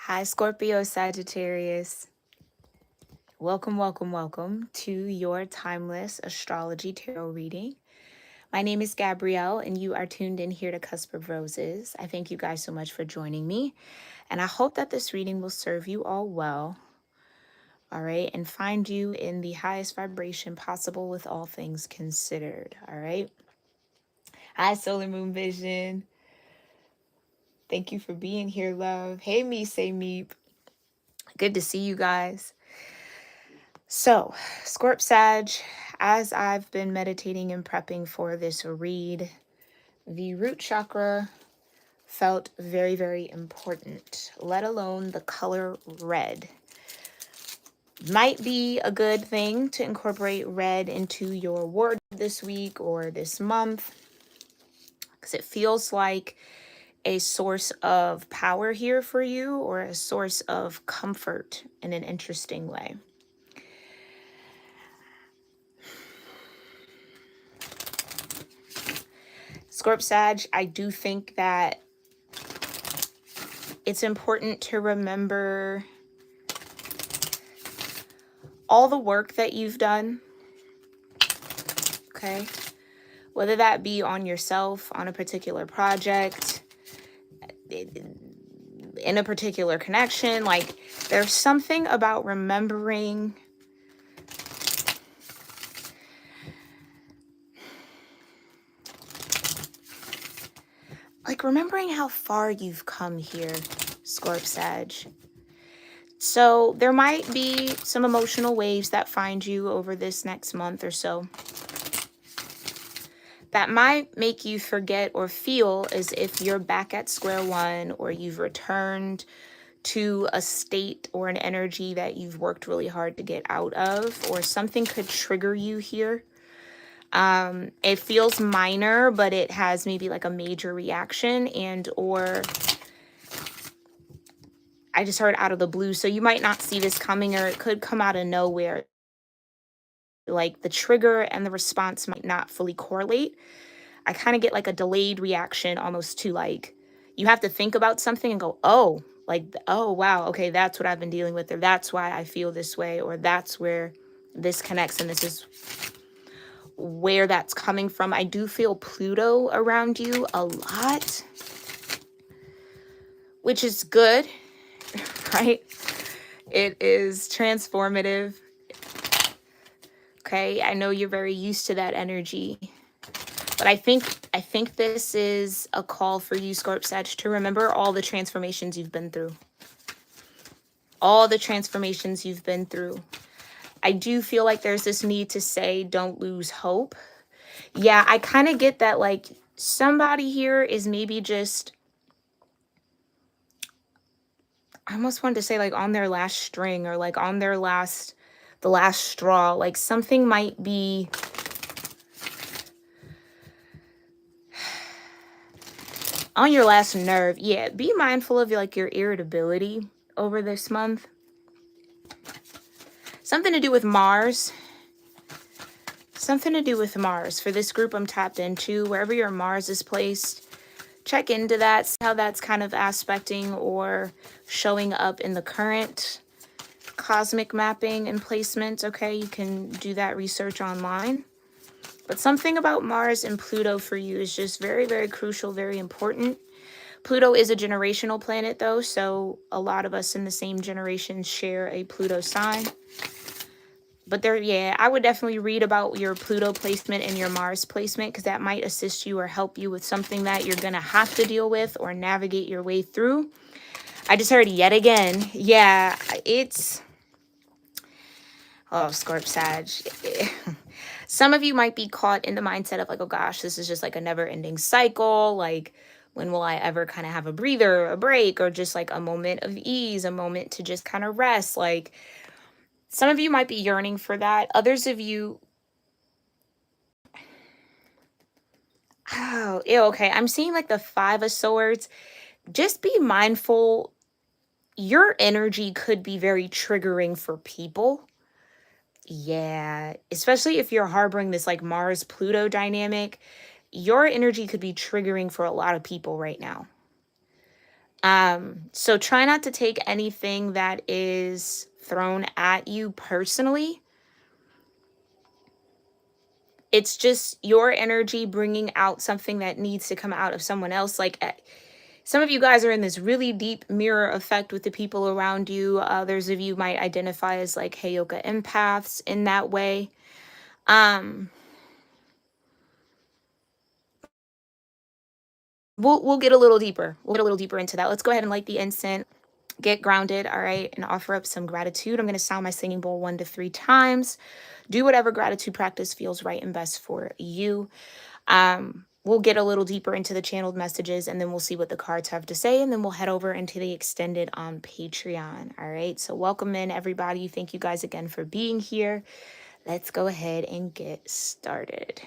Hi, Scorpio-Sagittarius. Welcome to your timeless astrology tarot reading. My name is Gabrielle, and you are tuned in here to Cusp of Roses. I thank you guys so much for joining me, and I hope that this reading will serve you all well, all right, and find you in the highest vibration possible with all things considered, all right? Hi, Solar Moon Vision. Thank you for being here, love. Hey, me, say meep. Good to see you guys. So, Scorp Sag, as I've been meditating and prepping for this read, the root chakra felt very, very important, let alone the color red. Might be a good thing to incorporate red into your wardrobe this week or this month, because it feels like a source of power here for you, or a source of comfort in an interesting way. Scorp Sag, I do think that it's important to remember all the work that you've done, okay? Whether that be on yourself, on a particular project, in a particular connection. Like, there's something about remembering how far you've come here, Scorp Sag. So there might be some emotional waves that find you over this next month or so that might make you forget or feel as if you're back at square one, or you've returned to a state or an energy that you've worked really hard to get out of, or something could trigger you here. It feels minor, but it has maybe like a major reaction, and or I just heard out of the blue. So you might not see this coming, or it could come out of nowhere. Like, the trigger and the response might not fully correlate. I kind of get like a delayed reaction, almost to like, you have to think about something and go, oh, like, oh, wow, okay, that's what I've been dealing with, or that's why I feel this way, or that's where this connects, and this is where that's coming from. I do feel Pluto around you a lot, which is good, right? It is transformative. Okay, I know you're very used to that energy, but I think this is a call for you, Scorp Sag, to remember all the transformations you've been through. All the transformations you've been through. I do feel like there's this need to say, don't lose hope. Yeah, I kind of get that, like, somebody here is maybe just, I almost wanted to say like on their last string, or like on their the last straw. Like, something might be on your last nerve. Yeah, be mindful of like your irritability over this month. Something to do with Mars. Something to do with Mars. For this group I'm tapped into, wherever your Mars is placed, check into that, see how that's kind of aspecting or showing up in the current cosmic mapping and placement. Okay, you can do that research online. But something about Mars and Pluto for you is just very, very crucial, very important. Pluto is a generational planet, though, so a lot of us in the same generation share a Pluto sign. But there, yeah, I would definitely read about your Pluto placement and your Mars placement, because that might assist you or help you with something that you're going to have to deal with or navigate your way through. I just heard yet again. Yeah, it's... Oh, Scorp Sag. Some of you might be caught in the mindset of like, oh gosh, this is just like a never-ending cycle. Like, when will I ever kind of have a breather, a break, or just like a moment of ease, a moment to just kind of rest? Like, some of you might be yearning for that. Others of you... Oh, ew, okay. I'm seeing like the Five of Swords. Just be mindful. Your energy could be very triggering for people. Yeah, especially if you're harboring this like Mars-Pluto dynamic, your energy could be triggering for a lot of people right now. So try not to take anything that is thrown at you personally. It's just your energy bringing out something that needs to come out of someone else. Like some of you guys are in this really deep mirror effect with the people around you. Others of you might identify as like Heyoka empaths in that way. Um, we'll get a little deeper. We'll get a little deeper into that. Let's go ahead and light the incense. Get grounded, all right, and offer up some gratitude. I'm going to sound my singing bowl 1 to 3 times. Do whatever gratitude practice feels right and best for you. We'll get a little deeper into the channeled messages, and then we'll see what the cards have to say, and then we'll head over into the extended on Patreon. All right, so welcome in everybody. Thank you guys again for being here. Let's go ahead and get started.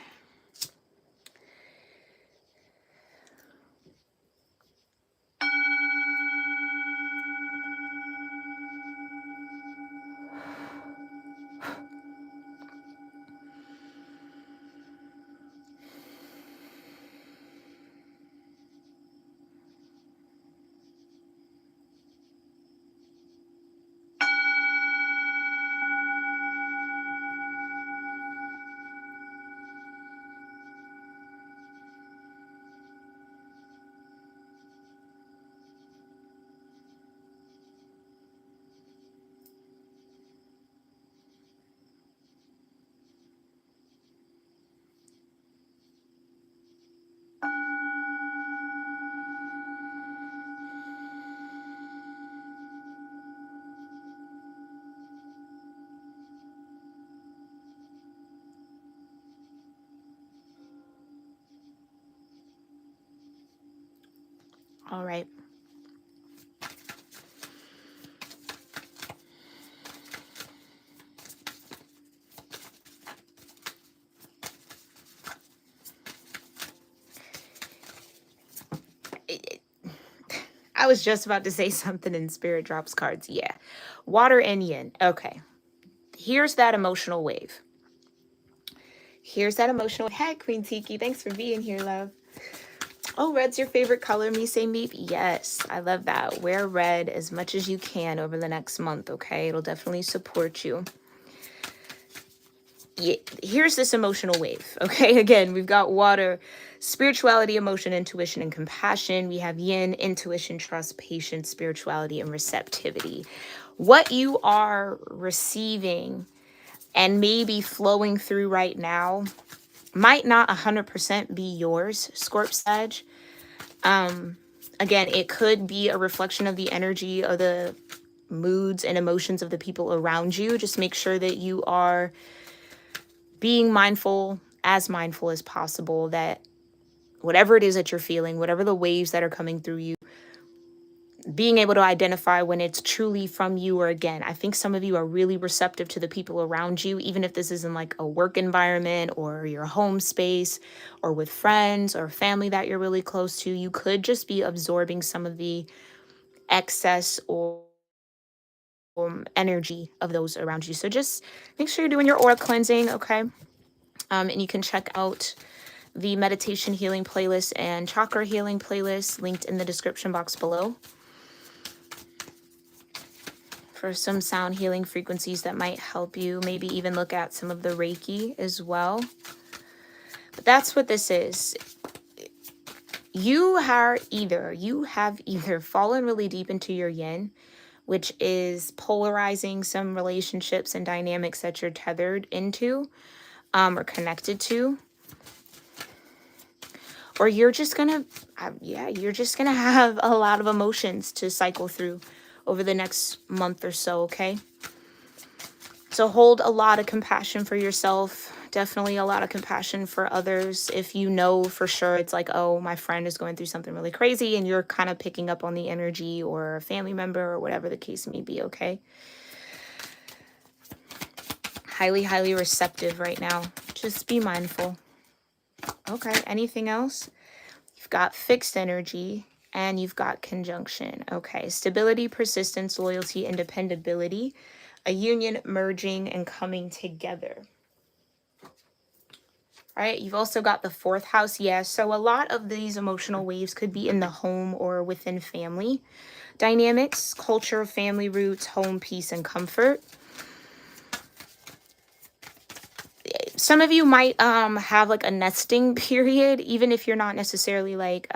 All right. I was just about to say something in Spirit Drops cards. Yeah. Water and yin. Okay. Here's that emotional wave. Here's that emotional. Hey, Queen Tiki. Thanks for being here, love. Oh, red's your favorite color, me say meep? Yes, I love that. Wear red as much as you can over the next month, okay? It'll definitely support you. Yeah, here's this emotional wave, okay? Again, we've got water, spirituality, emotion, intuition, and compassion. We have yin, intuition, trust, patience, spirituality, and receptivity. What you are receiving and maybe flowing through right now might not 100% be yours, Scorp Sag. Again, it could be a reflection of the energy of the moods and emotions of the people around you. Just make sure that you are being mindful as possible, that whatever it is that you're feeling, whatever the waves that are coming through you, being able to identify when it's truly from you. Or again, I think some of you are really receptive to the people around you, even if this isn't like a work environment or your home space or with friends or family that you're really close to. You could just be absorbing some of the excess or energy of those around you. So just make sure you're doing your aura cleansing, okay? And you can check out the meditation healing playlist and chakra healing playlist linked in the description box below for some sound healing frequencies that might help you. Maybe even look at some of the Reiki as well. But that's what this is. You have either fallen really deep into your yin, which is polarizing some relationships and dynamics that you're tethered into or connected to. Or you're just gonna, you're just gonna have a lot of emotions to cycle through over the next month or so, okay? So hold a lot of compassion for yourself. Definitely a lot of compassion for others. If you know for sure it's like, oh, my friend is going through something really crazy and you're kind of picking up on the energy, or a family member or whatever the case may be, okay? Highly, highly receptive right now. Just be mindful. Okay, anything else? You've got fixed energy and you've got conjunction. Okay, stability, persistence, loyalty, and dependability. A union merging and coming together. right? You've also got the fourth house. Yeah. So a lot of these emotional waves could be in the home or within family dynamics, culture, family roots, home, peace, and comfort. Some of you might have like a nesting period, even if you're not necessarily like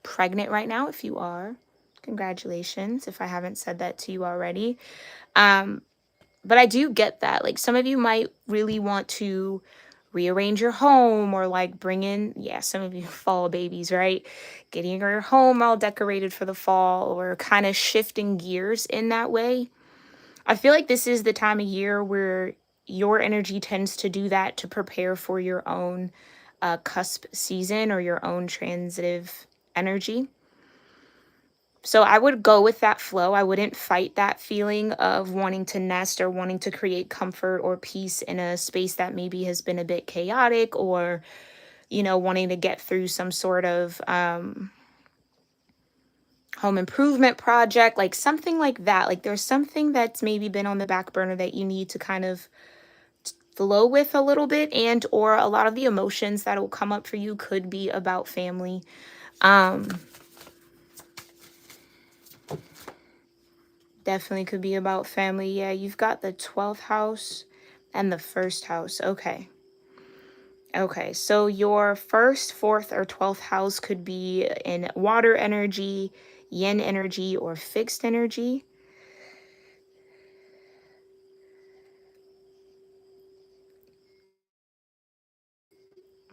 pregnant right now. If you are, congratulations, if I haven't said that to you already. Um, but I do get that. Like some of you might really want to rearrange your home or like bring in, yeah, some of you fall babies, right? Getting your home all decorated for the fall or kind of shifting gears in that way. I feel like this is the time of year where your energy tends to do that to prepare for your own cusp season or your own transitive energy. So I would go with that flow. I wouldn't fight that feeling of wanting to nest or wanting to create comfort or peace in a space that maybe has been a bit chaotic, or, wanting to get through some sort of home improvement project, like something like that. Like there's something that's maybe been on the back burner that you need to kind of flow with a little bit, and or a lot of the emotions that will come up for you could be about family. um Definitely could be about family. Yeah, you've got the 12th house and the first house. Okay, so your first, fourth, or 12th house could be in water energy, yin energy, or fixed energy.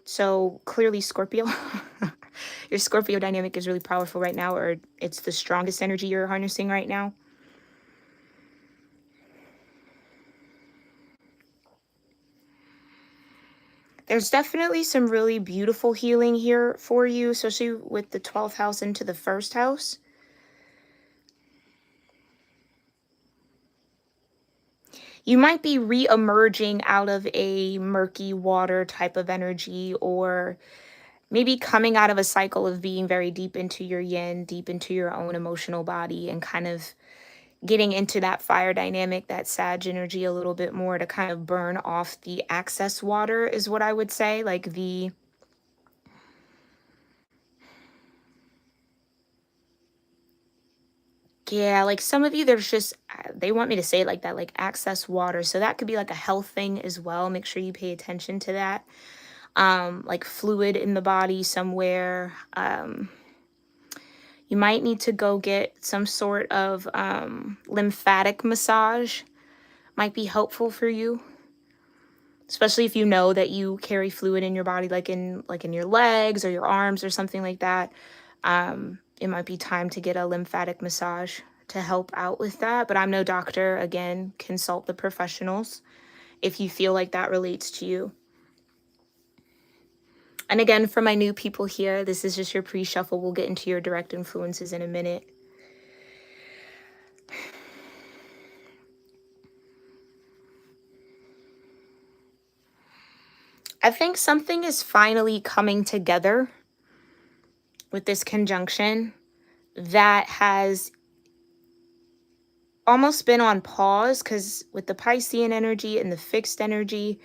So clearly Scorpio. Your Scorpio dynamic is really powerful right now, or it's the strongest energy you're harnessing right now. There's definitely some really beautiful healing here for you, especially with the 12th house into the first house. You might be re-emerging out of a murky water type of energy, or maybe coming out of a cycle of being very deep into your yin, deep into your own emotional body, and kind of getting into that fire dynamic, that Sag energy a little bit more to kind of burn off the excess water, is what I would say. Like yeah, like some of you, there's just, they want me to say it like that, like access water. So that could be like a health thing as well. Make sure you pay attention to that. Like fluid in the body somewhere. You might need to go get some sort of lymphatic massage. Might be helpful for you, especially if you know that you carry fluid in your body, like in your legs or your arms or something like that. It might be time to get a lymphatic massage to help out with that. But I'm no doctor. Again, consult the professionals if you feel like that relates to you. And again, for my new people here, this is just your pre-shuffle. We'll get into your direct influences in a minute. I think something is finally coming together with this conjunction that has almost been on pause, because with the Piscean energy and the fixed energy,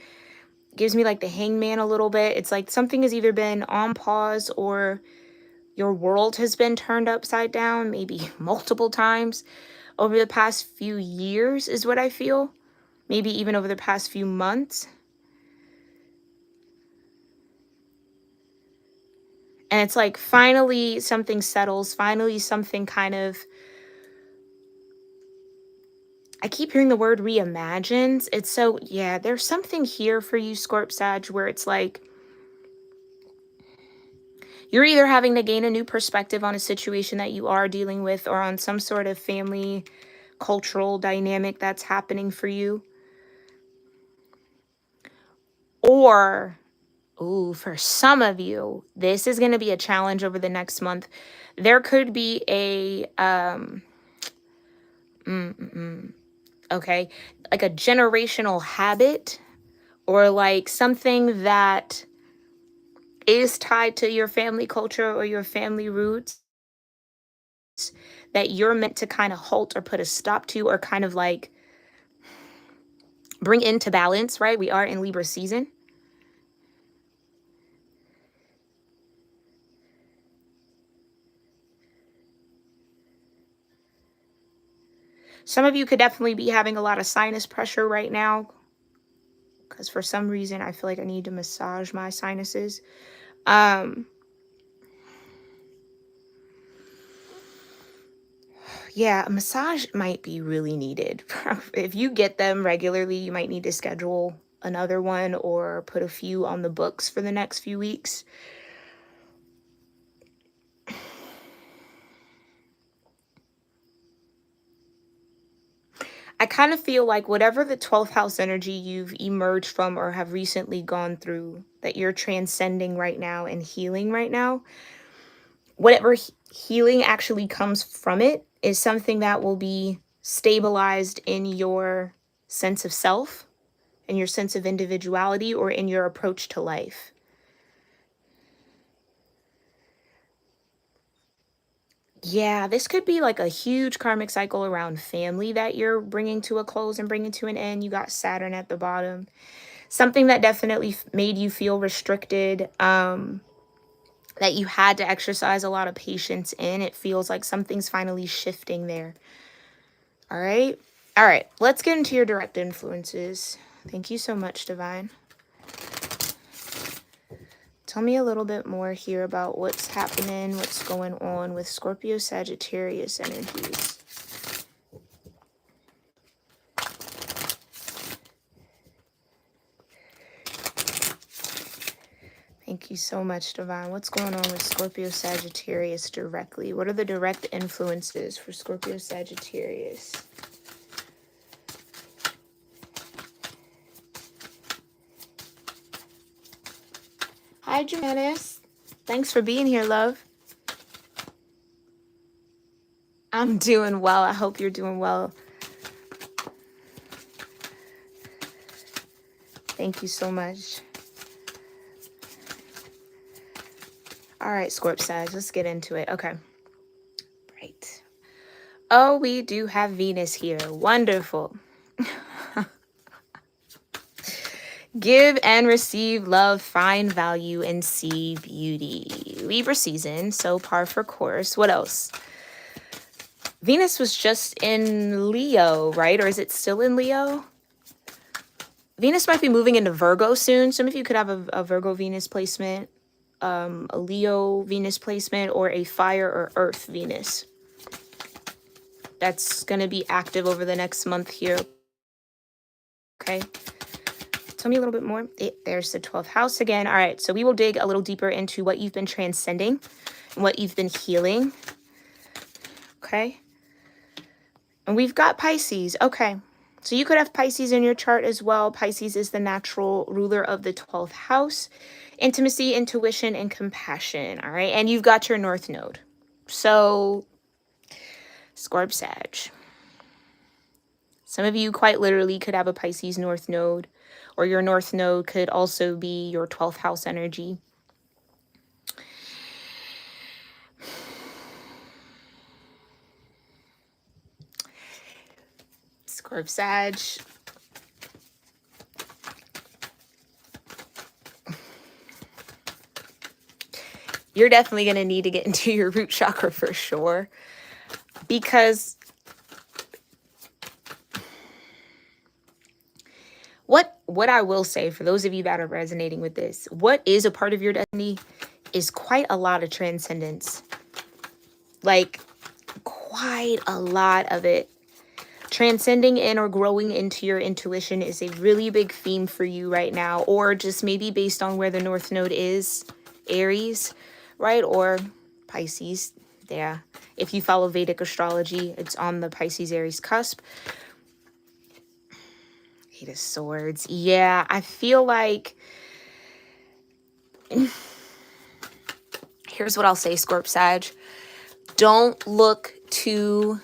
gives me like the hangman a little bit. It's like something has either been on pause or your world has been turned upside down, maybe multiple times over the past few years, is what I feel. Maybe even over the past few months. And it's like finally something settles, finally something kind of, I keep hearing the word reimagines. It's so, yeah, there's something here for you, Scorp Sag, where it's like you're either having to gain a new perspective on a situation that you are dealing with, or on some sort of family cultural dynamic that's happening for you. Or, ooh, for some of you, this is going to be a challenge over the next month. There could be a, okay, like a generational habit, or like something that is tied to your family culture or your family roots that you're meant to kind of halt or put a stop to, or kind of like bring into balance, right? We are in Libra season. Some of you could definitely be having a lot of sinus pressure right now, because for some reason I feel like I need to massage my sinuses. Yeah, a massage might be really needed. If you get them regularly, you might need to schedule another one or put a few on the books for the next few weeks. I kind of feel like whatever the 12th house energy you've emerged from or have recently gone through, that you're transcending right now and healing right now, whatever healing actually comes from it is something that will be stabilized in your sense of self, in your sense of individuality, or in your approach to life. Yeah, this could be like a huge karmic cycle around family that you're bringing to a close and bringing to an end. You got Saturn at the bottom. Something that definitely made you feel restricted, that you had to exercise a lot of patience in. It feels like something's finally shifting there. All right. All right. Let's get into your direct influences. Thank you so much, Divine. Tell me a little bit more here about what's happening, what's going on with Scorpio-Sagittarius energies. Thank you so much, Divine. What's going on with Scorpio-Sagittarius directly? What are the direct influences for Scorpio-Sagittarius? Hi, Janice. Thanks for being here, love. I'm doing well. I hope you're doing well. Thank you so much. All right, Scorp Sag, let's get into it. Okay. Right. Oh, we do have Venus here. Wonderful. Give and receive love, find value, and see beauty. Libra season, so par for course. What else? Venus was just in Leo, right? Or is it still in Leo? Venus might be moving into Virgo soon. Some of you could have a Virgo Venus placement, a Leo Venus placement, or a fire or earth Venus. That's going to be active over the next month here. Okay. Tell me a little bit more. There's the 12th house again. All right. So we will dig a little deeper into what you've been transcending and what you've been healing. Okay. And we've got Pisces. Okay. So you could have Pisces in your chart as well. Pisces is the natural ruler of the 12th house. Intimacy, intuition, and compassion. All right. And you've got your North Node. So Scorp Sag. Some of you quite literally could have a Pisces North Node, or your North Node could also be your 12th house energy. Scorp Sag. You're definitely going to need to get into your root chakra for sure. Because what I will say, for those of you that are resonating with this, what is a part of your destiny is quite a lot of transcendence. Like, quite a lot of it. Transcending in or growing into your intuition is a really big theme for you right now. Or just maybe based on where the North Node is, Aries, right? Or Pisces. Yeah. If you follow Vedic astrology, it's on the Pisces-Aries cusp. Eight of Swords. Yeah, I feel like... Here's what I'll say, Scorp Sag. Don't look to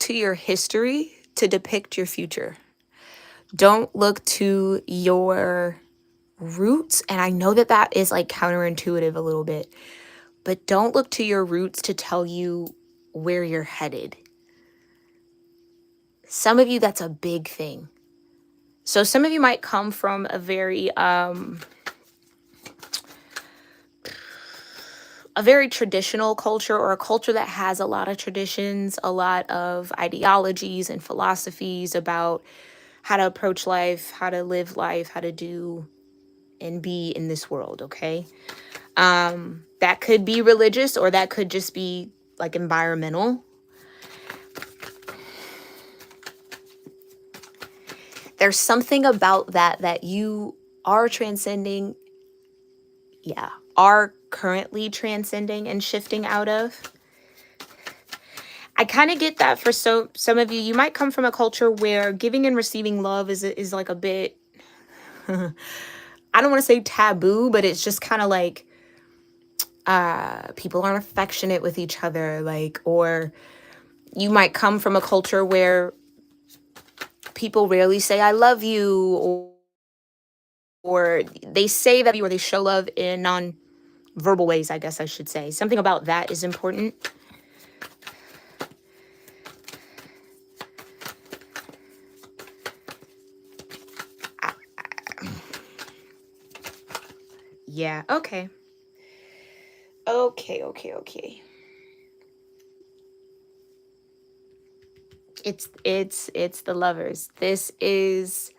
your history to depict your future. Don't look to your roots. And I know that that is like counterintuitive a little bit, but don't look to your roots to tell you where you're headed. Some of you, that's a big thing. So some of you might come from a very a very traditional culture, or a culture that has a lot of traditions, a lot of ideologies and philosophies about how to approach life, how to live life, how to do and be in this world, okay? That could be religious, or that could just be like environmental. There's something about that you are transcending, yeah, are currently transcending and shifting out of. I kind of get that for some of you. You might come from a culture where giving and receiving love is like a bit I don't want to say taboo, but it's just kind of like people aren't affectionate with each other, like, or you might come from a culture where people rarely say I love you, or they say that, or they show love in non-verbal ways, I guess I should say. Something about that is important. Yeah, okay. Okay. It's the Lovers. This is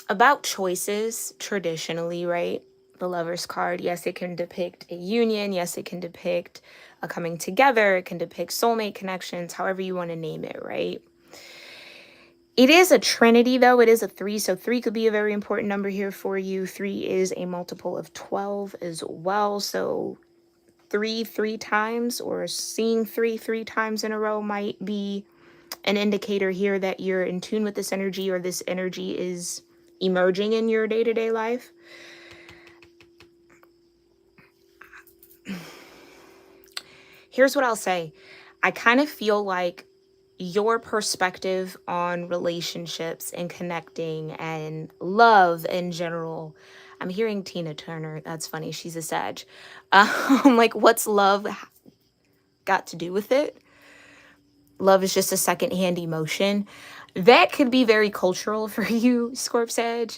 about choices traditionally, right? The Lovers card. Yes, it can depict a union. Yes, it can depict a coming together. It can depict soulmate connections, however you want to name it, right? It is a trinity, though. It is a 3, so 3 could be a very important number here for you. 3 is a multiple of 12 as well, so 3 times, or seeing 3 times in a row might be an indicator here that you're in tune with this energy, or this energy is emerging in your day-to-day life. Here's what I'll say. I kind of feel like your perspective on relationships and connecting and love in general. I'm hearing Tina Turner. That's funny. She's a Sag. Like, what's love got to do with it? Love is just a secondhand emotion. That could be very cultural for you, Scorp Sag.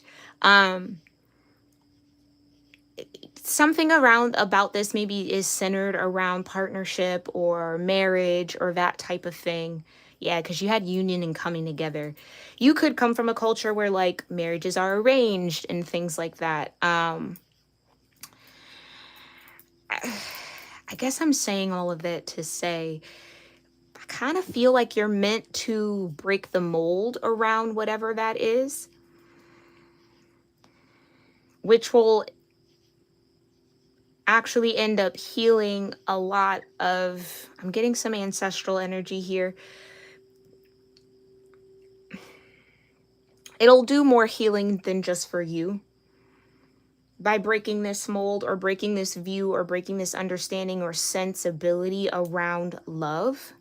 Something around about this maybe is centered around partnership or marriage or that type of thing. Yeah, because you had union and coming together. You could come from a culture where like marriages are arranged and things like that. I guess I'm saying all of that to say I kind of feel like you're meant to break the mold around whatever that is, which will actually end up healing a lot of, I'm getting some ancestral energy here. It'll do more healing than just for you. By breaking this mold, or breaking this view, or breaking this understanding or sensibility around love.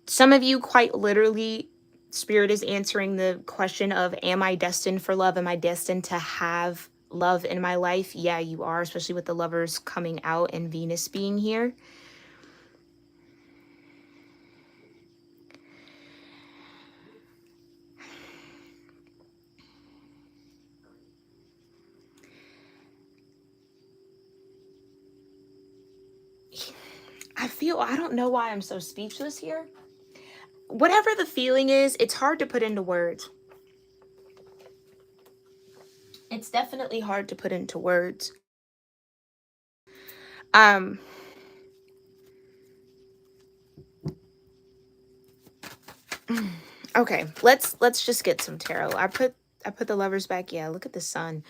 Some of you, quite literally, Spirit is answering the question of, am I destined for love? Am I destined to have love in my life? Yeah, you are, especially with the Lovers coming out and Venus being here. I don't know why I'm so speechless here. Whatever the feeling is, it's hard to put into words. It's definitely hard to put into words. Okay, let's just get some tarot. I put the Lovers back. Yeah, look at the sun.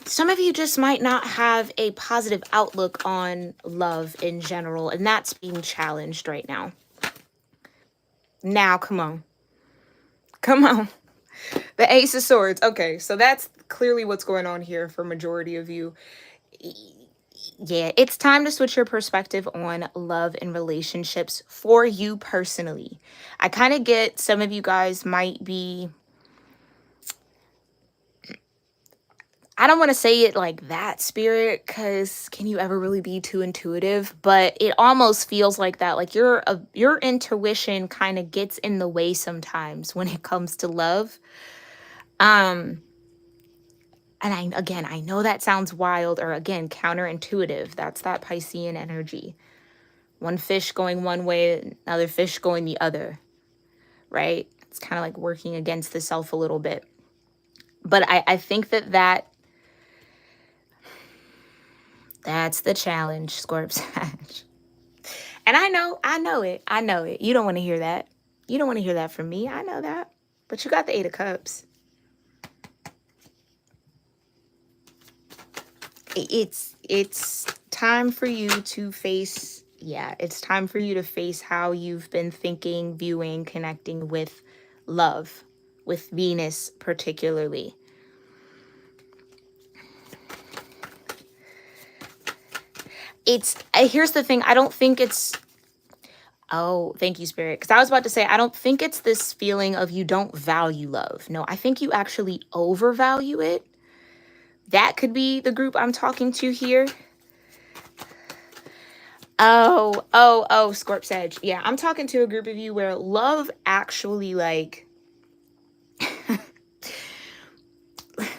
Some of you just might not have a positive outlook on love in general, and that's being challenged right now. Now, come on. The Ace of Swords. Okay, so that's clearly what's going on here for majority of you. Yeah, it's time to switch your perspective on love and relationships for you personally. I kind of get some of you guys might be, I don't want to say it like that, Spirit, because can you ever really be too intuitive? But it almost feels like that. Like your intuition kind of gets in the way sometimes when it comes to love. I And I know that sounds wild or again, counterintuitive. That's that Piscean energy. One fish going one way, another fish going the other, right? It's kind of like working against the self a little bit. But I think that's the challenge, Scorp-Sag. And I know it. You don't want to hear that. You don't want to hear that from me. I know that. But you got the Eight of Cups. It's time for you to face, it's time for you to face how you've been thinking, viewing, connecting with love, with Venus particularly. Here's the thing, I don't think it's, oh, thank you, Spirit. Because I was about to say, I don't think it's this feeling of you don't value love. No, I think you actually overvalue it. That could be the group I'm talking to here. Oh, Scorp-Sag. Yeah, I'm talking to a group of you where love actually, like,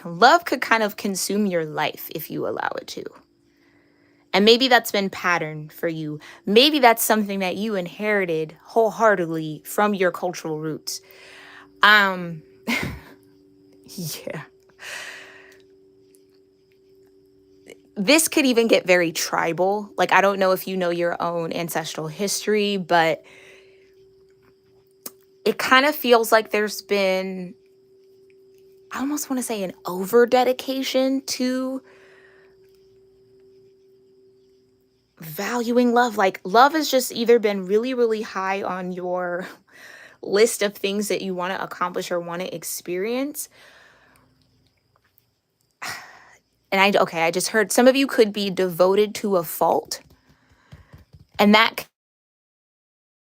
love could kind of consume your life if you allow it to. And maybe that's been patterned for you. Maybe that's something that you inherited wholeheartedly from your cultural roots. Yeah. This could even get very tribal. Like, I don't know if you know your own ancestral history, but it kind of feels like there's been, I almost want to say, an over dedication to valuing love. Like, love has just either been really, really high on your list of things that you want to accomplish or want to experience. And I just heard some of you could be devoted to a fault. And that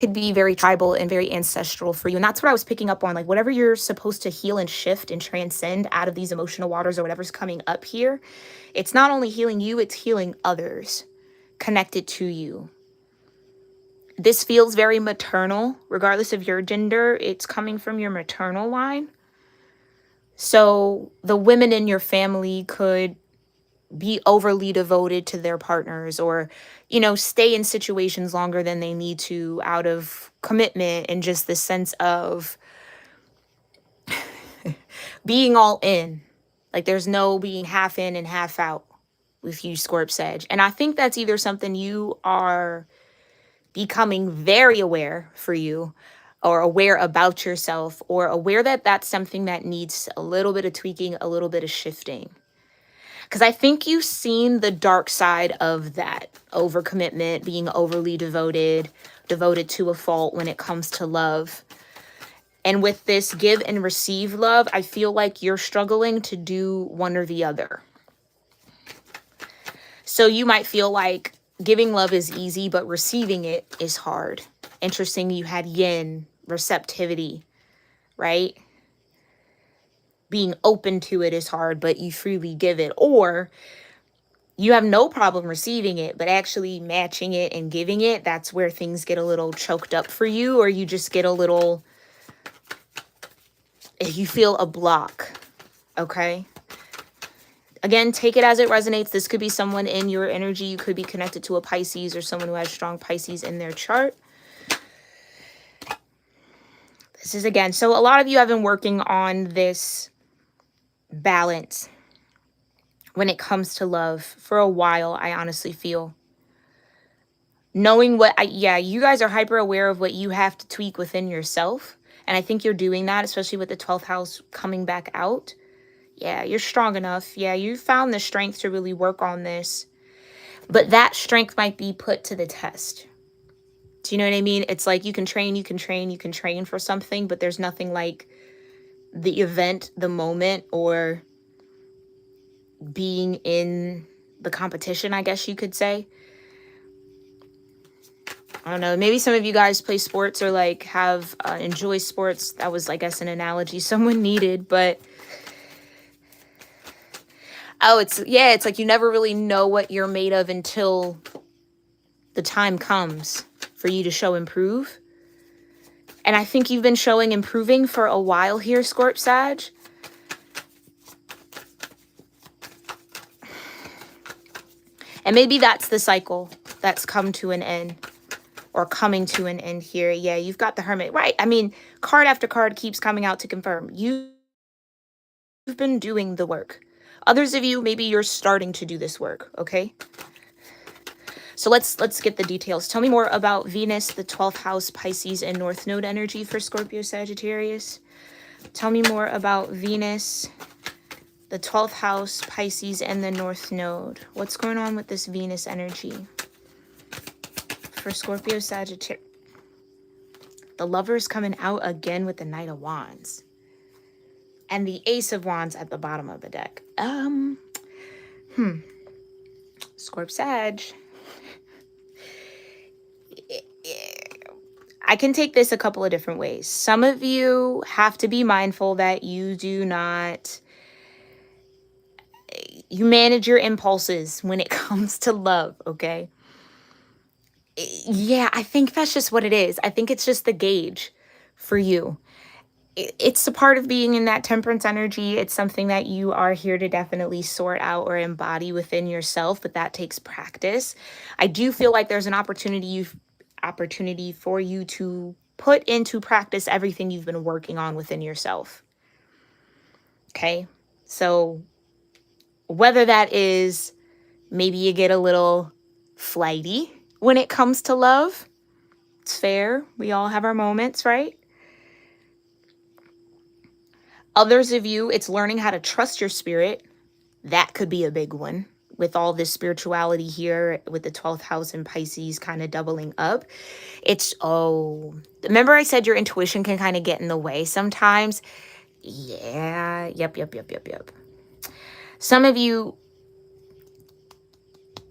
could be very tribal and very ancestral for you. And that's what I was picking up on. Like, whatever you're supposed to heal and shift and transcend out of these emotional waters or whatever's coming up here, it's not only healing you, it's healing others connected to you. This feels very maternal, regardless of your gender. It's coming from your maternal line. So the women in your family could be overly devoted to their partners, or, stay in situations longer than they need to out of commitment and just the sense of being all in. Like, there's no being half in and half out with you, Scorp-Sag. And I think that's either something you are becoming very aware for you, or aware about yourself, or aware that that's something that needs a little bit of tweaking, a little bit of shifting. Because I think you've seen the dark side of that overcommitment, being overly devoted to a fault when it comes to love. And with this give and receive love, I feel like you're struggling to do one or the other. So you might feel like giving love is easy, but receiving it is hard. Interesting, you had yin, receptivity, right? Being open to it is hard, but you freely give it. Or you have no problem receiving it, but actually matching it and giving it, that's where things get a little choked up for you, or you just get a little, you feel a block, okay? Again, take it as it resonates. This could be someone in your energy. You could be connected to a Pisces or someone who has strong Pisces in their chart. This is, again, so a lot of you have been working on this balance when it comes to love for a while, I honestly feel. Knowing you guys are hyper aware of what you have to tweak within yourself. And I think you're doing that, especially with the 12th house coming back out. Yeah, you're strong enough. Yeah, you found the strength to really work on this. But that strength might be put to the test. Do you know what I mean? It's like you can train for something, but there's nothing like the event, the moment, or being in the competition, I guess you could say. I don't know. Maybe some of you guys play sports or like have enjoy sports. That was, I guess, an analogy someone needed, but it's like you never really know what you're made of until the time comes for you to show improve. And I think you've been showing improving for a while here, Scorp-Sag. And maybe that's the cycle that's come to an end, or coming to an end here. Yeah, you've got the Hermit, right? I mean, card after card keeps coming out to confirm you've been doing the work. Others of you, maybe you're starting to do this work, okay? So let's get the details. Tell me more about Venus, the 12th house, Pisces, and North Node energy for Scorpio Sagittarius. Tell me more about Venus, the 12th house, Pisces, and the North Node. What's going on with this Venus energy for Scorpio Sagittarius? The Lover's coming out again with the Knight of Wands. And the Ace of Wands at the bottom of the deck. Scorp Sag. I can take this a couple of different ways. Some of you have to be mindful that you manage your impulses when it comes to love, okay? Yeah, I think that's just what it is. I think it's just the gauge for you. It's a part of being in that temperance energy. It's something that you are here to definitely sort out or embody within yourself, but that takes practice. I do feel like there's an opportunity for you to put into practice everything you've been working on within yourself. Okay? So whether that is maybe you get a little flighty when it comes to love, it's fair. We all have our moments, right? Others of you, it's learning how to trust your spirit. That could be a big one with all this spirituality here with the 12th house and Pisces kind of doubling up. Remember I said your intuition can kind of get in the way sometimes? Yeah, yep. Some of you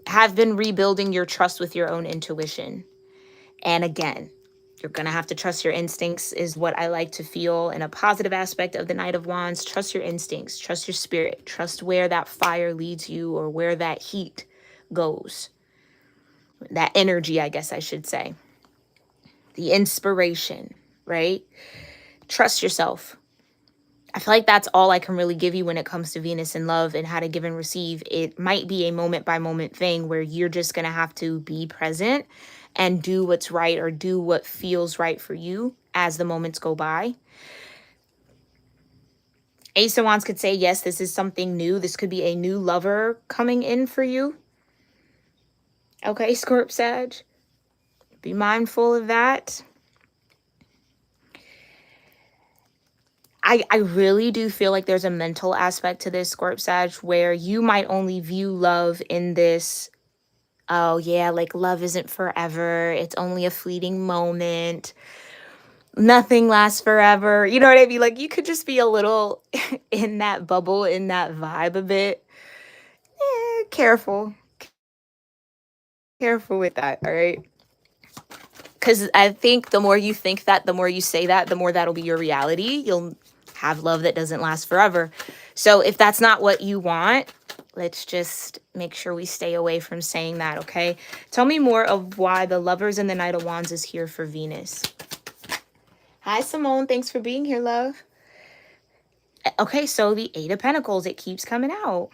have been rebuilding your trust with your own intuition. And again, you're going to have to trust your instincts is what I like to feel in a positive aspect of the Knight of Wands. Trust your instincts, trust your spirit, trust where that fire leads you or where that heat goes. That energy, I guess I should say. The inspiration, right? Trust yourself. I feel like that's all I can really give you when it comes to Venus and love and how to give and receive. It might be a moment by moment thing where you're just going to have to be present and do what's right or do what feels right for you as the moments go by. Ace of Wands could say, yes, this is something new. This could be a new lover coming in for you. Okay, Scorp Sag. Be mindful of that. I really do feel like there's a mental aspect to this, Scorp Sag, where you might only view love in this, oh yeah, like love isn't forever. It's only a fleeting moment. Nothing lasts forever. You know what I mean? Like you could just be a little in that bubble, in that vibe a bit. Careful. Careful with that, all right? Because I think the more you think that, the more you say that, the more that'll be your reality. You'll have love that doesn't last forever. So if that's not what you want, let's just make sure we stay away from saying that, okay? Tell me more of why the Lovers and the Knight of Wands is here for Venus. Hi, Simone. Thanks for being here, love. Okay, so the Eight of Pentacles, it keeps coming out.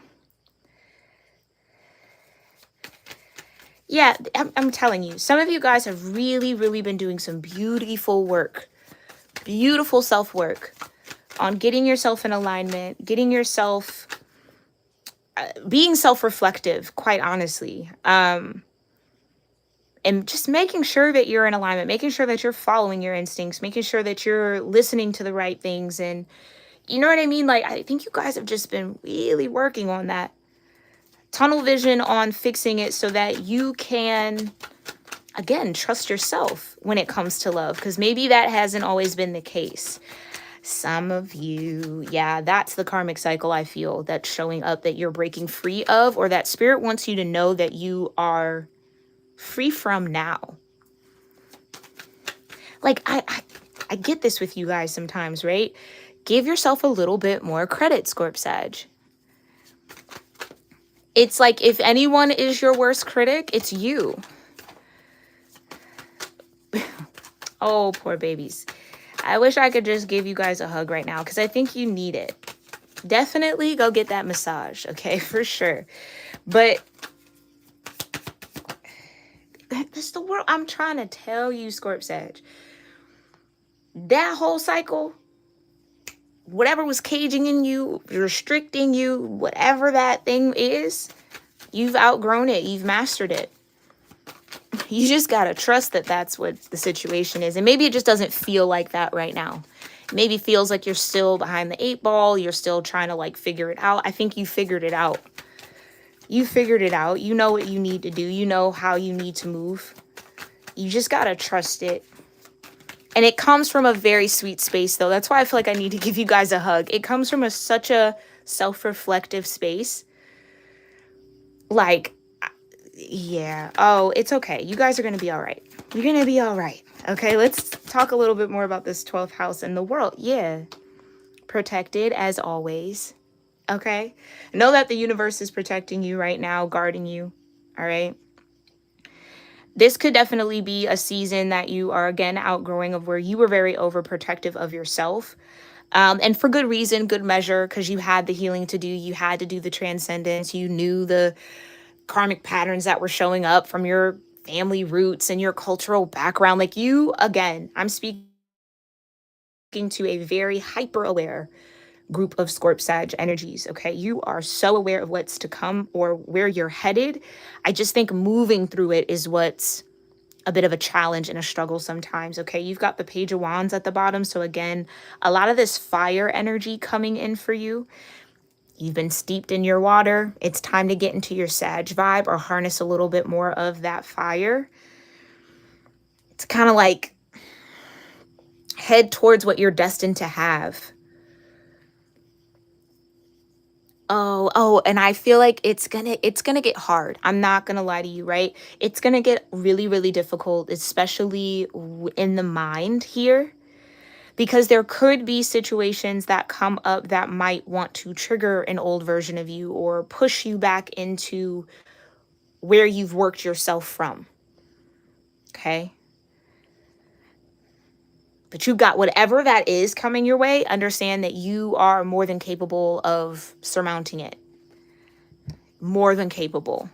Yeah, I'm telling you, some of you guys have really, really been doing some beautiful work, beautiful self-work on getting yourself in alignment, getting yourself, being self-reflective, quite honestly. And just making sure that you're in alignment, making sure that you're following your instincts, making sure that you're listening to the right things. And you know what I mean? Like, I think you guys have just been really working on that. Tunnel vision on fixing it so that you can, again, trust yourself when it comes to love. Because maybe that hasn't always been the case. Some of you, yeah, that's the karmic cycle I feel that's showing up that you're breaking free of, or that spirit wants you to know that you are free from now. Like, I get this with you guys sometimes, right? Give yourself a little bit more credit, Scorp Sag. It's like if anyone is your worst critic, it's you. Oh, poor babies. I wish I could just give you guys a hug right now because I think you need it. Definitely go get that massage, okay? For sure. But the world. I'm trying to tell you, Scorp Sag. That whole cycle, whatever was caging in you, restricting you, whatever that thing is, you've outgrown it. You've mastered it. You just got to trust that that's what the situation is. And maybe it just doesn't feel like that right now. Maybe feels like you're still behind the 8 ball. You're still trying to like figure it out. I think you figured it out. You figured it out. You know what you need to do. You know how you need to move. You just got to trust it. And it comes from a very sweet space, though. That's why I feel like I need to give you guys a hug. It comes from such a self-reflective space. Like, yeah. Oh, it's okay. You guys are going to be all right. You're going to be all right. Okay, let's talk a little bit more about this 12th house and the world. Yeah. Protected as always. Okay. Know that the universe is protecting you right now, guarding you. All right. This could definitely be a season that you are, again, outgrowing of where you were very overprotective of yourself. And for good reason, good measure, because you had the healing to do. You had to do the transcendence. You knew the karmic patterns that were showing up from your family roots and your cultural background. Like you, again, I'm speaking to a very hyper aware group of Scorp Sag energies. Okay. You are so aware of what's to come or where you're headed. I just think moving through it is what's a bit of a challenge and a struggle sometimes. Okay. You've got the Page of Wands at the bottom. So again, a lot of this fire energy coming in for you. You've been steeped in your water. It's time to get into your Sag vibe or harness a little bit more of that fire. It's kind of like head towards what you're destined to have. Oh, and I feel like it's gonna get hard. I'm not gonna lie to you, right? It's gonna get really, really difficult, especially in the mind here, because there could be situations that come up that might want to trigger an old version of you or push you back into where you've worked yourself from. Okay? But you got whatever that is coming your way. Understand that you are more than capable of surmounting it. More than capable.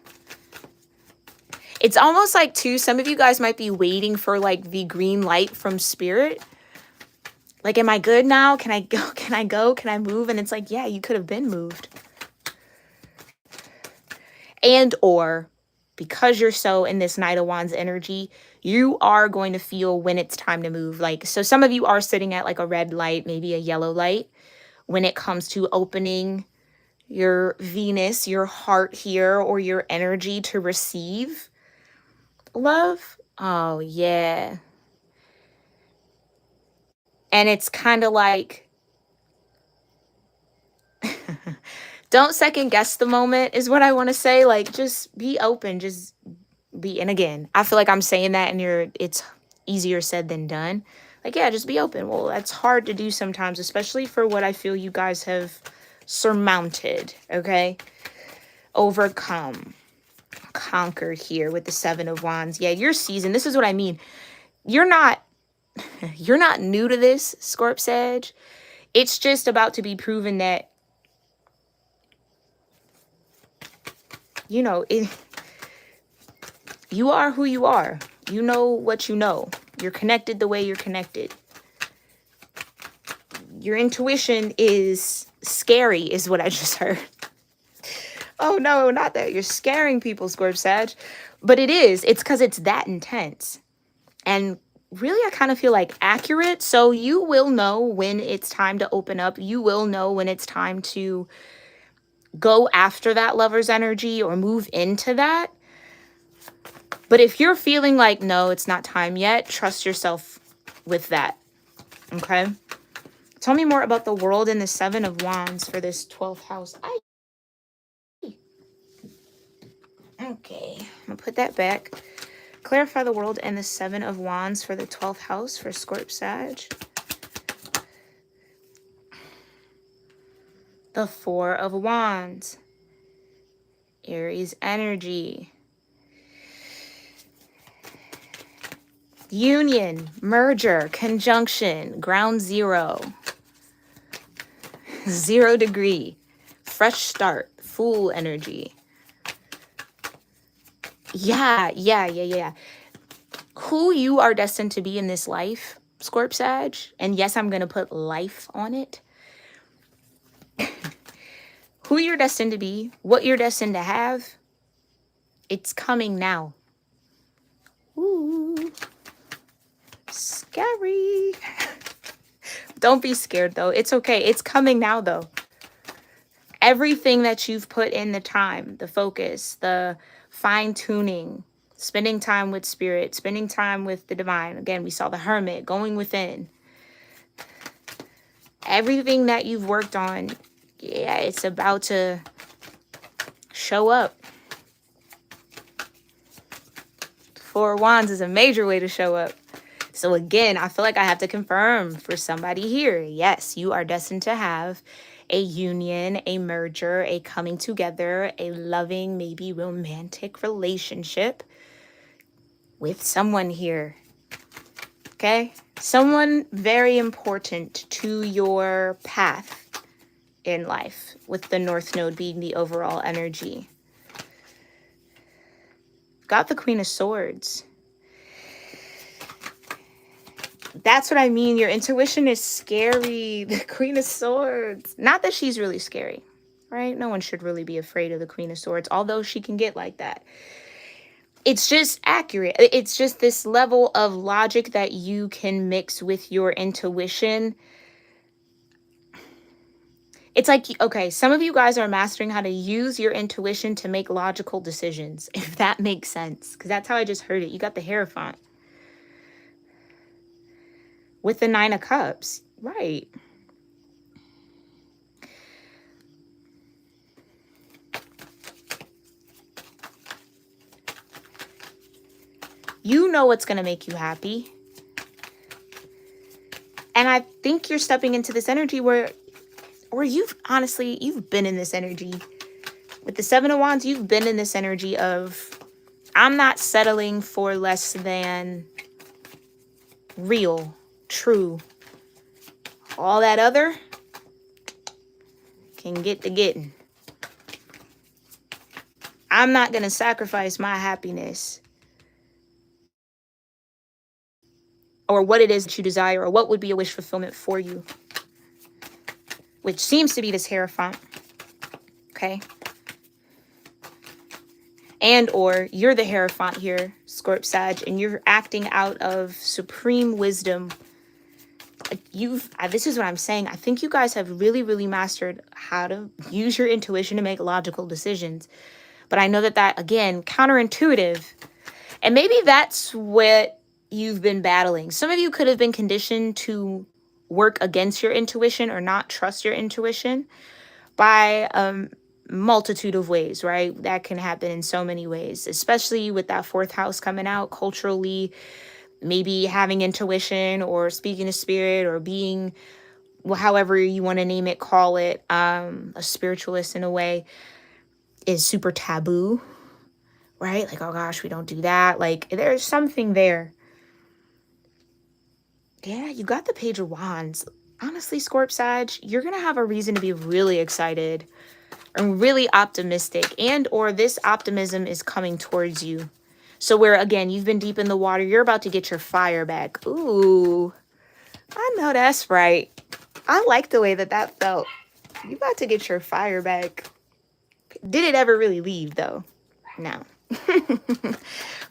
It's almost like, too, some of you guys might be waiting for like the green light from spirit. Like, am I good now? Can I go? Can I go? Can I move? And it's like, yeah, you could have been moved. And or because you're so in this Knight of Wands energy, you are going to feel when it's time to move. Like, so some of you are sitting at like a red light, maybe a yellow light, when it comes to opening your Venus, your heart here, or your energy to receive love. Oh, yeah. And it's kind of like, don't second guess the moment is what I want to say. Like, just be open, just be, and again, I feel like I'm saying that and it's easier said than done. Like, yeah, just be open. Well, that's hard to do sometimes, especially for what I feel you guys have surmounted, okay? Overcome, conquered here with the 7 of Wands. Yeah, your season, this is what I mean. You're not new to this, Scorp Sag. It's just about to be proven that, you know, you are who you are. You know what you know. You're connected the way you're connected. Your intuition is scary, is what I just heard. Oh, no, not that. You're scaring people, Scorp Sag. But it is. It's because it's that intense. And really, I kind of feel like accurate. So you will know when it's time to open up. You will know when it's time to go after that lover's energy or move into that. But if you're feeling like, no, it's not time yet, trust yourself with that. Okay? Tell me more about the world and the 7 of Wands for this 12th house. Okay, I'm going to put that back. Clarify the world and the 7 of Wands for the 12th house for Scorp Sag. The 4 of Wands. Aries energy. Union, merger, conjunction, ground zero. 0 degree. Fresh start, Fool energy. Yeah. Who you are destined to be in this life, Scorp Sag, and yes, I'm going to put life on it. Who you're destined to be, what you're destined to have, it's coming now. Ooh, scary. Don't be scared though. It's okay. It's coming now though. Everything that you've put in the time, the focus, the fine tuning, spending time with spirit, spending time with the divine. Again, we saw the hermit going within. Everything that you've worked on, yeah, it's about to show up. Four of Wands is a major way to show up. So again, I feel like I have to confirm for somebody here. Yes, you are destined to have a union, a merger, a coming together, a loving, maybe romantic relationship with someone here. Okay? Someone very important to your path in life, with the North Node being the overall energy. Got the Queen of Swords. That's what I mean. Your intuition is scary. The Queen of Swords. Not that she's really scary, right? No one should really be afraid of the Queen of Swords, although she can get like that. It's just accurate. It's just this level of logic that you can mix with your intuition. It's like, okay, some of you guys are mastering how to use your intuition to make logical decisions, if that makes sense. Because that's how I just heard it. You got the Hierophant. With the Nine of Cups. Right. You know what's going to make you happy. And I think you're stepping into this energy where you've been in this energy. With the Seven of Wands, you've been in this energy of, I'm not settling for less than real, true. All that other can get the getting. I'm not going to sacrifice my happiness or what it is that you desire, or what would be a wish fulfillment for you, which seems to be this Hierophant. Okay. And or you're the Hierophant here, Scorp Sag, and you're acting out of supreme wisdom. This is what I'm saying. I think you guys have really, really mastered how to use your intuition to make logical decisions. But I know that, again, counterintuitive. And maybe that's what you've been battling. Some of you could have been conditioned to work against your intuition or not trust your intuition by multitude of ways, right? That can happen in so many ways, especially with that fourth house coming out culturally. Maybe having intuition or speaking to spirit or being, well, however you want to name it, call it, a spiritualist in a way, is super taboo, right? Like, oh gosh, we don't do that. Like, there's something there. Yeah, you got the Page of Wands. Honestly, Scorp Sag, you're going to have a reason to be really excited and really optimistic, and or this optimism is coming towards you. So where, again, you've been deep in the water, you're about to get your fire back. Ooh, I know that's right. I like the way that felt. You about to get your fire back. Did it ever really leave, though? No.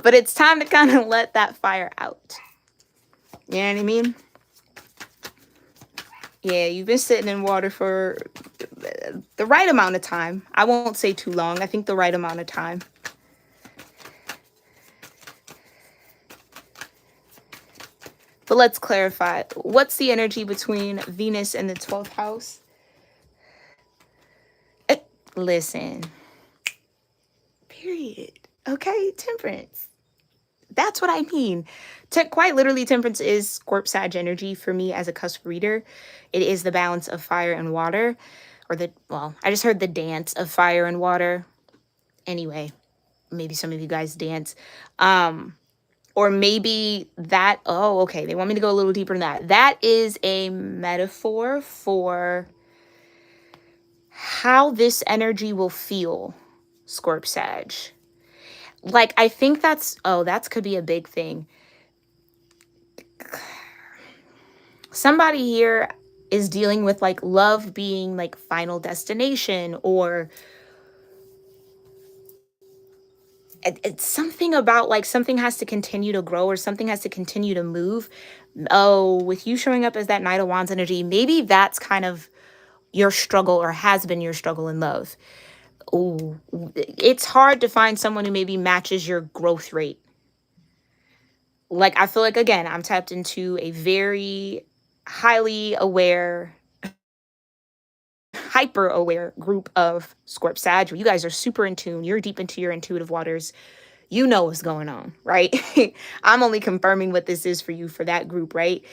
But it's time to kind of let that fire out. You know what I mean? Yeah, you've been sitting in water for the right amount of time. I won't say too long. I think the right amount of time. But let's clarify. What's the energy between Venus and the 12th house? Listen. Period. Okay, Temperance. That's what I mean. Quite literally, Temperance is Scorp Sag energy for me as a cusp reader. It is the balance of fire and water. I just heard the dance of fire and water. Anyway, maybe some of you guys dance. Or maybe that, okay, they want me to go a little deeper than that. That is a metaphor for how this energy will feel, Scorp Sag. Like, I think that could be a big thing. Somebody here is dealing with like love being like final destination, or it's something about like something has to continue to grow or something has to continue to move. Oh, with you showing up as that Knight of Wands energy, maybe that's kind of your struggle or has been your struggle in love. Oh, it's hard to find someone who maybe matches your growth rate. Like, I feel like, again, I'm tapped into a very highly aware, hyper aware group of Scorp Sag. You guys are super in tune. You're deep into your intuitive waters. You know what's going on, right? I'm only confirming what this is for you for that group, right?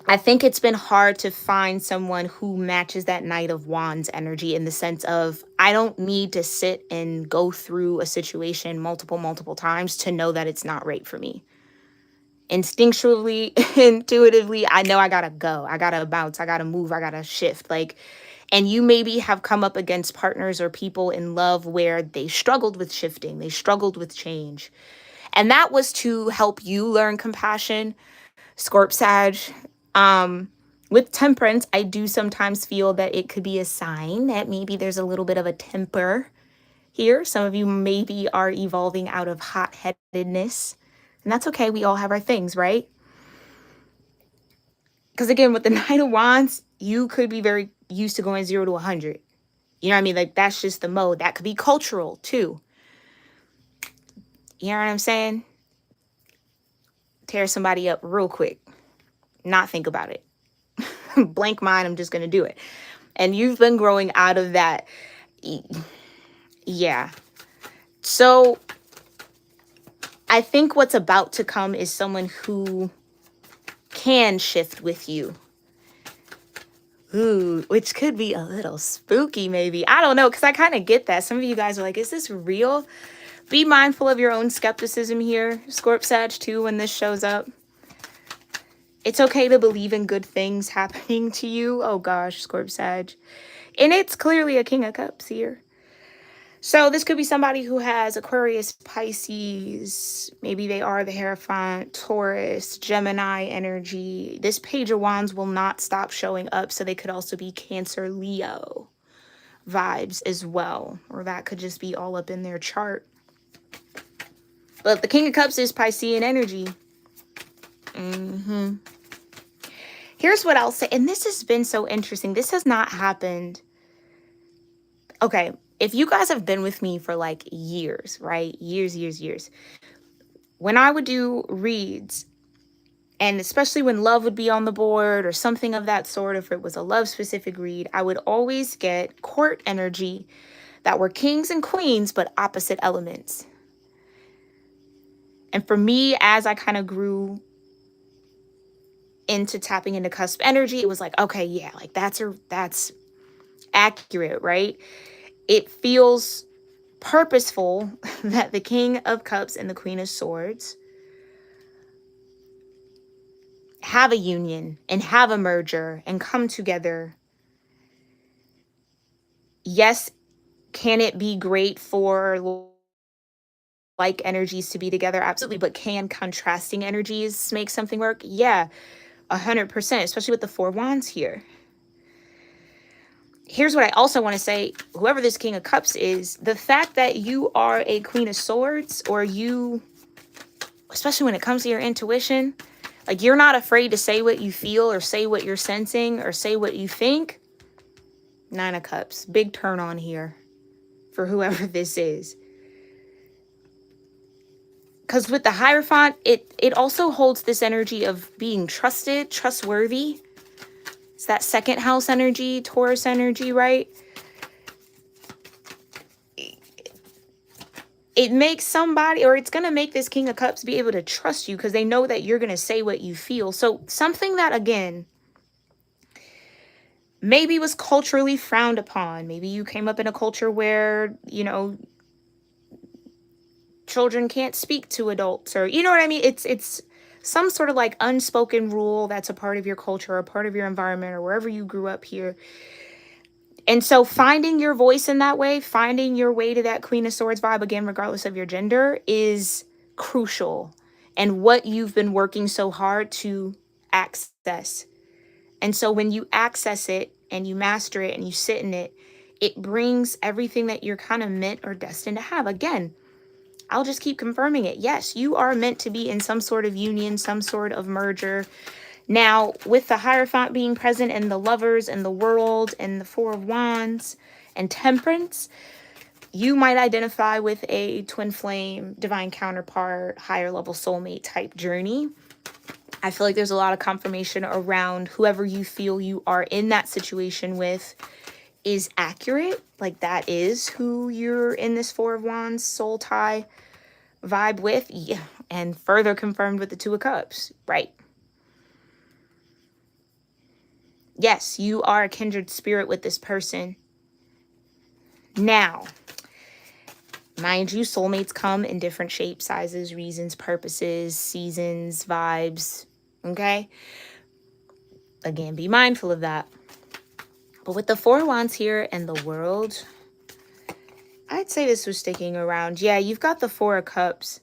I think it's been hard to find someone who matches that Knight of Wands energy, in the sense of, I don't need to sit and go through a situation multiple times to know that it's not right for me. Instinctually, intuitively, I know I gotta go. I gotta bounce. I gotta move. I gotta shift. Like, and you maybe have come up against partners or people in love where they struggled with shifting, they struggled with change. And that was to help you learn compassion, Scorp Sag. With temperance, I do sometimes feel that it could be a sign that maybe there's a little bit of a temper here. Some of you maybe are evolving out of hot-headedness. And that's okay. We all have our things, right? Because again, with the Knight of Wands, you could be very used to going 0 to 100. You know what I mean? Like, that's just the mode. That could be cultural too. You know what I'm saying? Tear somebody up real quick. Not think about it. Blank mind, I'm just going to do it. And you've been growing out of that. Yeah. So I think what's about to come is someone who can shift with you. Ooh, which could be a little spooky maybe. I don't know, because I kind of get that. Some of you guys are like, is this real? Be mindful of your own skepticism here, Scorp Sag, too, when this shows up. It's okay to believe in good things happening to you. Oh gosh, Scorp Sag. And it's clearly a King of Cups here. So this could be somebody who has Aquarius, Pisces, maybe they are the Hierophant, Taurus, Gemini energy. This Page of Wands will not stop showing up, so they could also be Cancer, Leo vibes as well. Or that could just be all up in their chart. But the King of Cups is Piscean energy. Here's what I'll say, and this has been so interesting. This has not happened. Okay, if you guys have been with me for like years, right? Years. When I would do reads, and especially when love would be on the board or something of that sort, if it was a love specific read, I would always get court energy that were kings and queens, but opposite elements. And for me, as I kind of grew into tapping into cusp energy, it was like, okay, yeah, like that's accurate, right? It feels purposeful that the King of Cups and the Queen of Swords have a union and have a merger and come together. Yes, can it be great for like energies to be together? Absolutely. But can contrasting energies make something work? Yeah, 100%, especially with the Four Wands here. Here's what I also want to say. Whoever this King of Cups is, the fact that you are a Queen of Swords, or you, especially when it comes to your intuition, like you're not afraid to say what you feel or say what you're sensing or say what you think. Nine of Cups. Big turn on here for whoever this is. Because with the Hierophant, it also holds this energy of being trusted, trustworthy. It's that second house energy, Taurus energy, right? It makes somebody, or it's going to make this King of Cups be able to trust you because they know that you're going to say what you feel. So something that, again, maybe was culturally frowned upon. Maybe you came up in a culture where, you know, children can't speak to adults, or, you know what I mean? It's some sort of like unspoken rule that's a part of your culture, or a part of your environment, or wherever you grew up here. And so finding your voice in that way, finding your way to that Queen of Swords vibe, again, regardless of your gender, is crucial. And what you've been working so hard to access. And so when you access it and you master it and you sit in it, it brings everything that you're kind of meant or destined to have. Again, I'll just keep confirming it. Yes, you are meant to be in some sort of union, some sort of merger. Now, with the Hierophant being present and the Lovers and the World and the Four of Wands and Temperance, you might identify with a twin flame, divine counterpart, higher level soulmate type journey. I feel like there's a lot of confirmation around whoever you feel you are in that situation with is accurate. Like that is who you're in this Four of Wands soul tie vibe with. Yeah. And further confirmed with the Two of Cups. Right. Yes, you are a kindred spirit with this person. Now, mind you, soulmates come in different shapes, sizes, reasons, purposes, seasons, vibes. Okay? Again, be mindful of that. But with the Four of Wands here and the World, I'd say this was sticking around. Yeah, you've got the Four of Cups.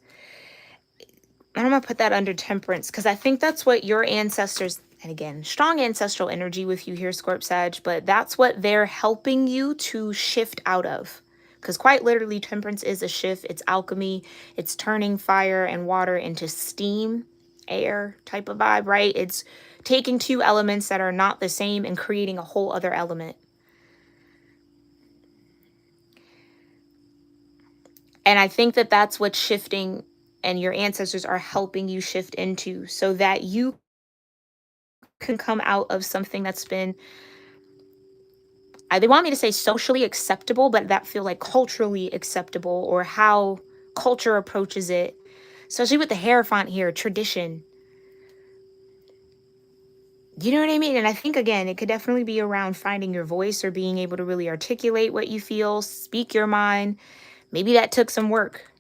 And I'm going to put that under Temperance because I think that's what your ancestors, and again, strong ancestral energy with you here, Scorp Sag, but that's what they're helping you to shift out of. Because quite literally, Temperance is a shift. It's alchemy. It's turning fire and water into steam, air type of vibe, right? It's taking two elements that are not the same and creating a whole other element. And I think that that's what's shifting and your ancestors are helping you shift into so that you can come out of something that's been, they want me to say socially acceptable, but that feel like culturally acceptable or how culture approaches it, especially with the Hierophant here, tradition. You know what I mean? And I think, again, it could definitely be around finding your voice or being able to really articulate what you feel, speak your mind. Maybe that took some work.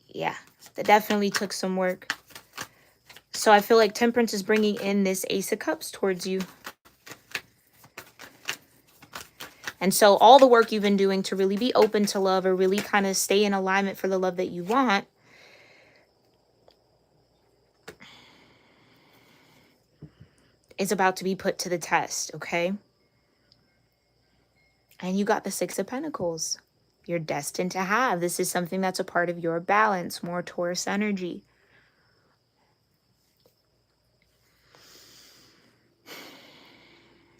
Yeah, that definitely took some work. So I feel like Temperance is bringing in this Ace of Cups towards you. And so all the work you've been doing to really be open to love or really kind of stay in alignment for the love that you want is about to be put to the test, okay? And you got the Six of Pentacles. You're destined to have. This is something that's a part of your balance, more Taurus energy.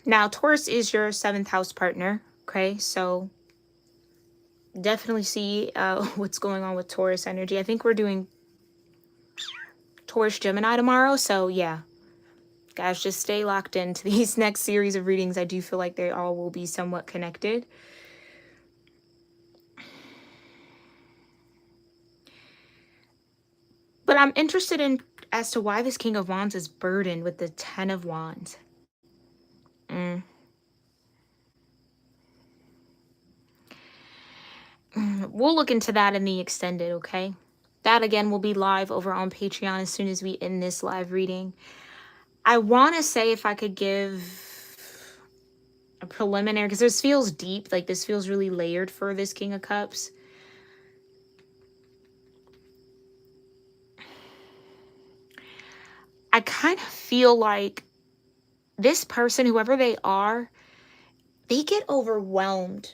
Now, Taurus is your 7th house partner, okay? So definitely see what's going on with Taurus energy. I think we're doing Taurus Gemini tomorrow. So yeah, guys, just stay locked into these next series of readings. I do feel like they all will be somewhat connected. But I'm interested in as to why this King of Wands is burdened with the 10 of Wands. We'll look into that in the extended, okay? That, again, will be live over on Patreon as soon as we end this live reading. I want to say if I could give a preliminary, because this feels deep, like this feels really layered for this King of Cups. I kind of feel like this person, whoever they are, they get overwhelmed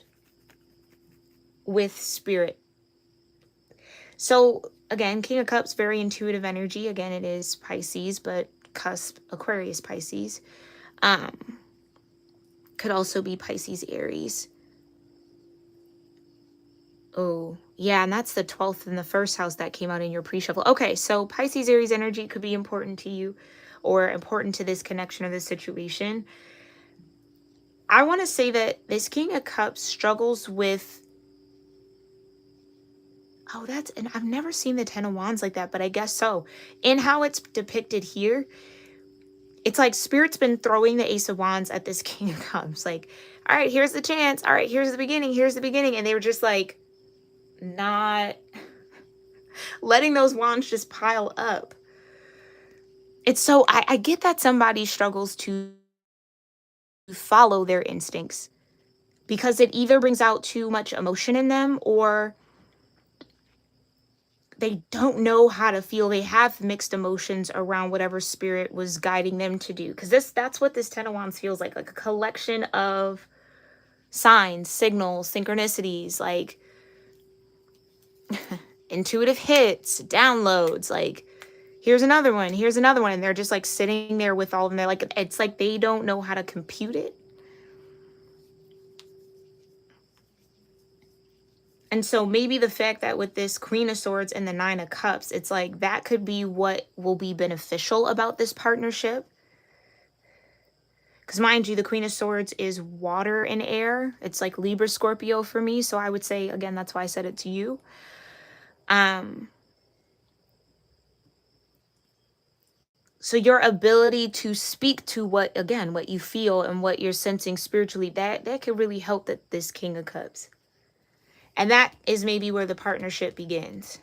with spirit. So again, King of Cups, very intuitive energy. Again, it is Pisces, but cusp, Aquarius, Pisces. Could also be Pisces, Aries. Oh, yeah, and that's the 12th in the first house that came out in your pre-shuffle. Okay, so Pisces, Aries energy could be important to you or important to this connection or this situation. I want to say that this King of Cups struggles with, oh, that's, and I've never seen the 10 of Wands like that, but I guess so. In how it's depicted here, it's like Spirit's been throwing the Ace of Wands at this King of Cups. Like, all right, here's the chance. All right, here's the beginning. Here's the beginning. And they were just like, not letting those wands just pile up. It's so, I get that somebody struggles to follow their instincts because it either brings out too much emotion in them or they don't know how to feel. They have mixed emotions around whatever spirit was guiding them to do. Because that's what this Ten of Wands feels like a collection of signs, signals, synchronicities, like intuitive hits, downloads, like here's another one, here's another one. And they're just like sitting there with all of them. They're like, it's like they don't know how to compute it. And so maybe the fact that with this Queen of Swords and the Nine of Cups, it's like that could be what will be beneficial about this partnership. Because mind you, the Queen of Swords is water and air. It's like Libra, Scorpio for me. So I would say, again, that's why I said it to you. So your ability to speak to what, again, what you feel and what you're sensing spiritually, that could really help that this King of Cups. And that is maybe where the partnership begins.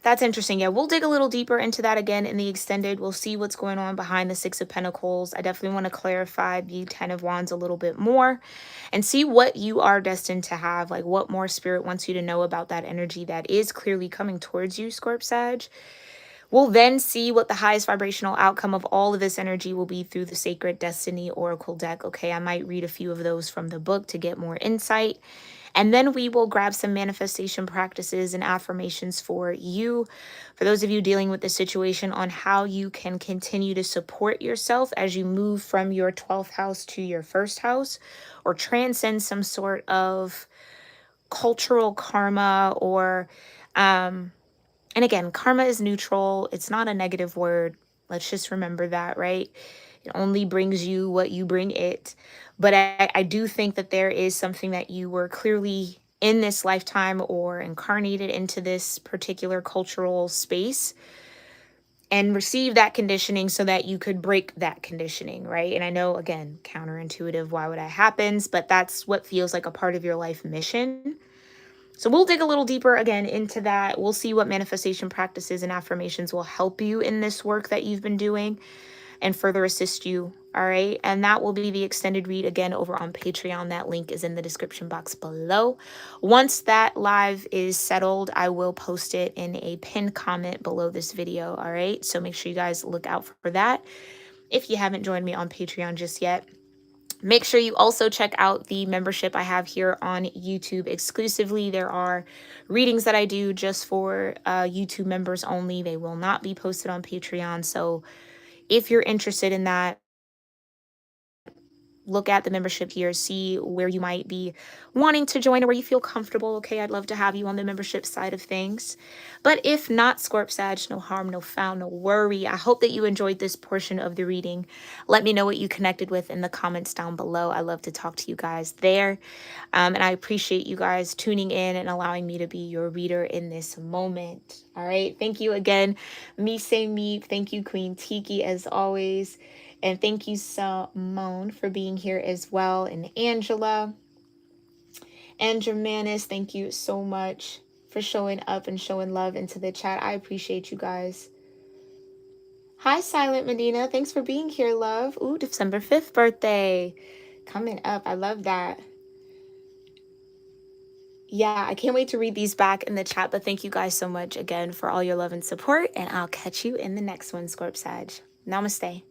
That's interesting. Yeah, we'll dig a little deeper into that again in the extended. We'll see what's going on behind the Six of Pentacles. I definitely want to clarify the Ten of Wands a little bit more and see what you are destined to have, like what more spirit wants you to know about that energy that is clearly coming towards you, Scorp Sag. We'll then see what the highest vibrational outcome of all of this energy will be through the Sacred Destiny Oracle deck. Okay, I might read a few of those from the book to get more insight. And then we will grab some manifestation practices and affirmations for you, for those of you dealing with the situation, on how you can continue to support yourself as you move from your 12th house to your first house, or transcend some sort of cultural karma or and again, karma is neutral. It's not a negative word. Let's just remember that, right? It only brings you what you bring it. But I do think that there is something that you were clearly in this lifetime or incarnated into this particular cultural space and receive that conditioning so that you could break that conditioning, right? And I know, again, counterintuitive, why would that happen? But that's what feels like a part of your life mission. So we'll dig a little deeper again into that. We'll see what manifestation practices and affirmations will help you in this work that you've been doing and further assist you. All right. And that will be the extended read again over on Patreon. That link is in the description box below. Once that live is settled, I will post it in a pinned comment below this video. All right. So make sure you guys look out for that. If you haven't joined me on Patreon just yet, make sure you also check out the membership I have here on YouTube exclusively. There are readings that I do just for YouTube members only. They will not be posted on Patreon. So if you're interested in that, look at the membership here, see where you might be wanting to join or where you feel comfortable. Okay, I'd love to have you on the membership side of things. But if not, Scorp Sag, no harm, no foul, no worry. I hope that you enjoyed this portion of the reading. Let me know what you connected with in the comments down below. I love to talk to you guys there. And I appreciate you guys tuning in and allowing me to be your reader in this moment. All right, thank you again. Me say me. Thank you, Queen Tiki, as always. And thank you, Simone, for being here as well. And Angela and Germanis, thank you so much for showing up and showing love into the chat. I appreciate you guys. Hi, Silent Medina. Thanks for being here, love. Ooh, December 5th birthday. Coming up. I love that. Yeah, I can't wait to read these back in the chat. But thank you guys so much again for all your love and support. And I'll catch you in the next one, Scorp Sag. Namaste.